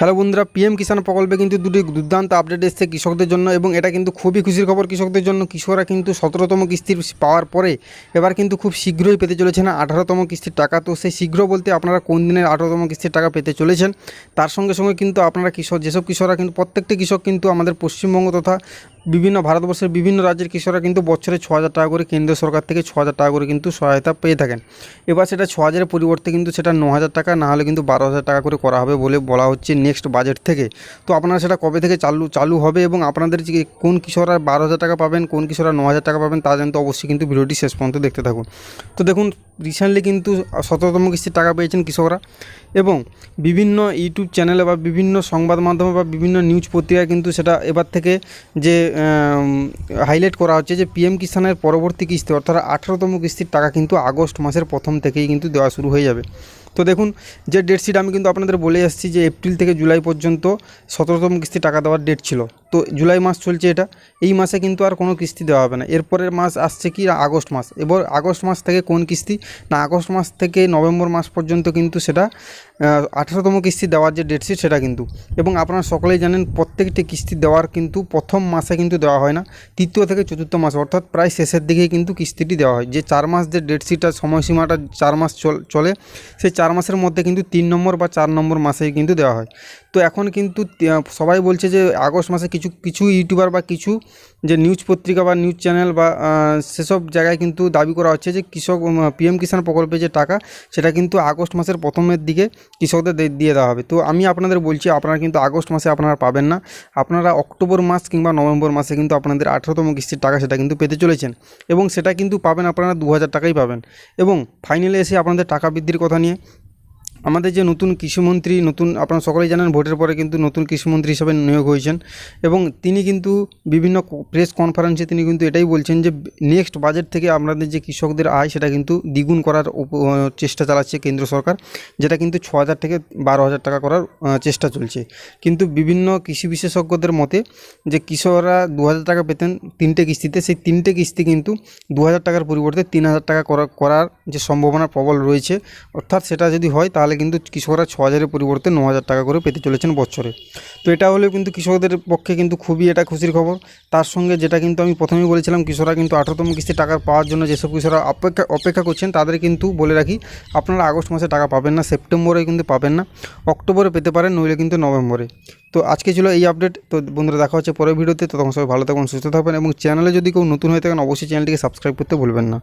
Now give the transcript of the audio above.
Hello বন্ধুরা, PM কিষাণ প্রকল্পে কিন্তু দুটি দুর্দান্ত আপডেট এসেছে কৃষকদের জন্য এবং এটা কিন্তু খুবই খুশির খবর কৃষকদের জন্য। কৃষকরা কিন্তু 17তম কিস্তির পাওয়ার পরে এবার কিন্তু খুব শীঘ্রই পেতে চলেছেন 18তম কিস্তির টাকা। তো সেই শীঘ্র বলতে আপনারা কোন দিনের 18তম কিস্তির টাকা পেতে চলেছেন, তার সঙ্গে সঙ্গে কিন্তু আপনারা যেসব কৃষকরা কিন্তু প্রত্যেকটি কৃষক কিন্তু আমাদের পশ্চিমবঙ্গ তথা বিভিন্ন ভারতবর্ষের বিভিন্ন রাজ্যের কৃষকরা কিন্তু বছরে 6,000 টাকা করে কেন্দ্রীয় সরকার থেকে 6,000 টাকা করে কিন্তু সহায়তা পেয়ে থাকেন। এবার সেটা 6,000-এর পরিবর্তে কিন্তু সেটা 9,000 টাকা, না হলে কিন্তু 12,000 টাকা করে করা হবে বলে বলা হচ্ছে নেক্সট বাজেট থেকে। তো আপনারা সেটা কবে থেকে চালু হবে এবং আপনাদের যে কোন কৃষকরা 12,000 টাকা পাবেন, কোন কৃষকরা 9,000 টাকা পাবেন তা জানতে অবশ্যই কিন্তু ভিডিওটি শেষ পর্যন্ত দেখতে থাকুন। তো দেখুন, রিসেন্টলি কিন্তু 17তম কিস্তির টাকা পেয়েছেন কৃষকরা এবং বিভিন্ন ইউটিউব চ্যানেলে বা বিভিন্ন সংবাদ মাধ্যমে বা বিভিন্ন নিউজ পত্রিকায় কিন্তু সেটা এবার থেকে যে হাইলাইট করা হচ্ছে যে পিএম কিষাণের পরবর্তী কিস্তি অর্থাৎ 18তম কিস্তির টাকা কিন্তু আগস্ট মাসের প্রথম থেকেই কিন্তু দেওয়া শুরু হয়ে যাবে। তো দেখুন, যে ডেটশিট আমি কিন্তু আপনাদের বলে আসছি যে এপ্রিল থেকে জুলাই পর্যন্ত 17তম কিস্তি টাকা দেওয়ার ডেট ছিল। তো জুলাই মাস চলছে, এই মাসে কিন্তু আর কোনো কিস্তি দেওয়া হবে না। এরপরের মাস আসছে কি আগস্ট মাস। এবার আগস্ট মাস থেকে কোন কিস্তি না, আগস্ট মাস থেকে নভেম্বর মাস পর্যন্ত কিন্তু সেটা 18তম কিস্তি দেওয়ার যে ডেটশিট সেটা কিন্তু। এবং আপনারা সকলেই জানেন প্রত্যেকটি কিস্তি দেওয়ার কিন্তু প্রথম মাসে কিন্তু দেওয়া হয় না, তৃতীয় থেকে চতুর্থ মাস অর্থাৎ প্রায় শেষের দিকেই কিন্তু কিস্তিটি দেওয়া হয়। যে 4 মাস যে ডেটশিটটা সময়সীমাটা 4 মাস চলে, সেই 4 মাসের মধ্যে কিন্তু 3 নম্বর বা 4 নম্বর মাসেই কিন্তু দেওয়া হয়। তো এখন কিন্তু সবাই বলছে যে আগস্ট মাসে কিছু ইউটিউবার বা কিছু যে নিউজ পত্রিকা বা নিউজ চ্যানেল বা সেসব জায়গায় কিন্তু দাবি করা হচ্ছে যে পিএম কিষাণ প্রকল্পে যে টাকা সেটা কিন্তু আগস্ট মাসের প্রথমের দিকে কৃষকদের দিয়ে দেওয়া হবে। তো আমি আপনাদের বলছি, আপনারা কিন্তু আগস্ট মাসে আপনারা পাবেন না, আপনারা অক্টোবর মাস কিংবা নভেম্বর মাসে কিন্তু আপনাদের 18তম কিস্তির টাকা সেটা কিন্তু পেতে চলেছেন এবং সেটা কিন্তু পাবেন আপনারা 2,000 টাকাই পাবেন। এবং ফাইনালে এসে আপনাদের টাকা বৃদ্ধির কথা নিয়ে আমাদের যে নতুন কৃষিমন্ত্রী, আপনারা সকলেই জানেন ভোটের পরে কিন্তু নতুন কৃষিমন্ত্রী হিসেবে নিয়োগ হয়েছেন এবং তিনি কিন্তু বিভিন্ন প্রেস কনফারেন্সে তিনি কিন্তু এটাই বলছেন যে নেক্সট বাজেট থেকে আপনাদের যে কৃষকদের আয় সেটা কিন্তু দ্বিগুণ করার চেষ্টা চালাচ্ছে কেন্দ্র সরকার, যেটা কিন্তু 6,000 থেকে 12,000 টাকা করার চেষ্টা চলছে। কিন্তু বিভিন্ন কৃষি বিশেষজ্ঞদের মতে যে কৃষকরা 2,000 টাকা পেতেন 3টে কিস্তিতে, সেই 3টে কিস্তি কিন্তু 2,000 টাকার পরিবর্তে 3,000 টাকা করার যে সম্ভাবনা প্রবল রয়েছে। অর্থাৎ সেটা যদি হয় তাহলে কিন্তু কৃষকরা 6,000-এর পরিবর্তে 9,000 টাকা করে পেতে চলেছেন বছরে। তো এটা হলেও কিন্তু কৃষকদের পক্ষে কিন্তু খুবই এটা খুশির খবর। তার সঙ্গে যেটা কিন্তু আমি প্রথমেই বলেছিলাম, কৃষকরা কিন্তু 18তম কিস্তি টাকা পাওয়ার জন্য যেসব কৃষকরা অপেক্ষা করছেন তাদের কিন্তু বলে রাখি, আপনারা আগস্ট মাসে টাকা পাবেন না, সেপ্টেম্বরে কিন্তু পাবেন না, অক্টোবরে পেতে পারেন, নইলে কিন্তু নভেম্বরে। তো আজকে ছিল এই আপডেট। তো বন্ধুরা, দেখা হচ্ছে পরের ভিডিওতে। তো তখন সবাই ভালো থাকবেন, সুস্থ থাকবেন এবং চ্যানেলে যদি কেউ নতুন হয়ে থাকেন অবশ্যই চ্যানেলটিকে সাবস্ক্রাইব করতে ভুলবেন না।